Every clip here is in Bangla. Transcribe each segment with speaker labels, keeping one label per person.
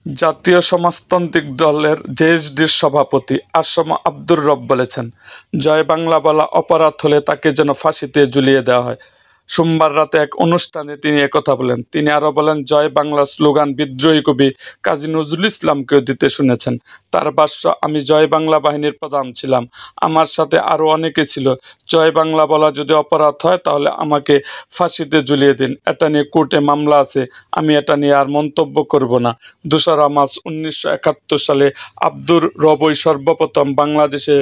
Speaker 1: জাতীয় সমাজতান্ত্রিক দলের জেএসডির সভাপতি আসম আব্দুর রব বলেছেন, জয় বাংলা বলা অপরাধ হলে তাকে যেন ফাঁসিতে ঝুলিয়ে দেওয়া হয়। সোমবার রাতে এক অনুষ্ঠানে তিনি একথা বলেন। তিনি আরও বলেন, জয় বাংলা স্লোগান বিদ্রোহী কবি কাজী নজরুল ইসলামকেও দিতে শুনেছেন। তার ভাষ্য, আমি জয় বাংলা বাহিনীর প্রধান ছিলাম, আমার সাথে আরও অনেকে ছিল। জয় বাংলা বলা যদি অপরাধ হয় তাহলে আমাকে ফাঁসিতে ঝুলিয়ে দিন। এটা নিয়ে কোর্টে মামলা আছে, আমি এটা নিয়ে আর মন্তব্য করব না। ২রা মার্চ ১৯৭১ সালে আব্দুর রবই সর্বপ্রথম বাংলাদেশে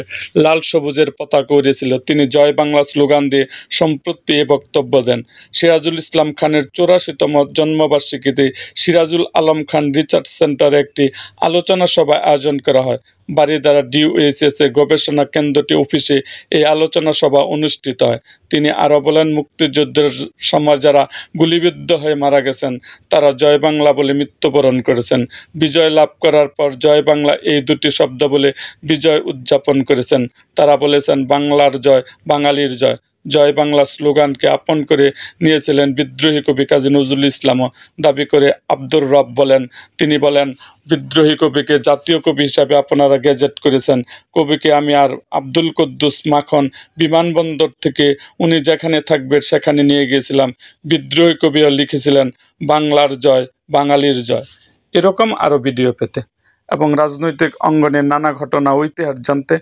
Speaker 1: লাল সবুজের পতাকা উড়িয়েছিল। তিনি জয় বাংলা স্লোগান দিয়ে সম্প্রতি এ বক্তব্য দেন। সিরাজুল ইসলাম খানের ৮৪তম জন্মবার্ষিকীতে সিরাজুল আলম খান রিসার্চ সেন্টারে একটি আলোচনা সভা আয়োজন করা হয়। বারিধারা ডিওএইচএস গবেষণা কেন্দ্রটি অফিসে এই আলোচনা সভা অনুষ্ঠিত হয়। তিনি আরও বলেন, মুক্তিযুদ্ধের সময় যারা গুলিবিদ্ধ হয়ে মারা গেছেন তারা জয় বাংলা বলে মৃত্যুবরণ করেছেন। বিজয় লাভ করার পর জয় বাংলা এই দুটি শব্দ বলে বিজয় উদযাপন করেছেন। তারা বলেছেন, বাংলার জয়, বাঙালির জয়। জয় বাংলা স্লোগানকে আপন করে নিয়েছিলেন বিদ্রোহী কবি কাজী নজরুল ইসলামও, দাবি করে আব্দুর রব বলেন। তিনি বলেন, বিদ্রোহী কবিকে জাতীয় কবি হিসাবে আপনারা গেজেট করেছেন। কবিকে আমি আর আব্দুল কুদ্দুস মাখন বিমানবন্দর থেকে উনি যেখানে থাকবেন সেখানে নিয়ে গিয়েছিলাম। বিদ্রোহী কবিও লিখেছিলেন, বাংলার জয়, বাঙালির জয়। এরকম আরও ভিডিও পেতে এবং রাজনৈতিক অঙ্গনের নানা ঘটনা ও ইতিহাস জানতে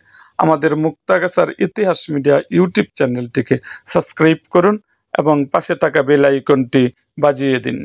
Speaker 1: আমাদের মুক্তাগাছার ইতিহাস মিডিয়া ইউটিউব চ্যানেলটিকে সাবস্ক্রাইব করুন এবং পাশে থাকা বেল আইকনটি বাজিয়ে দিন।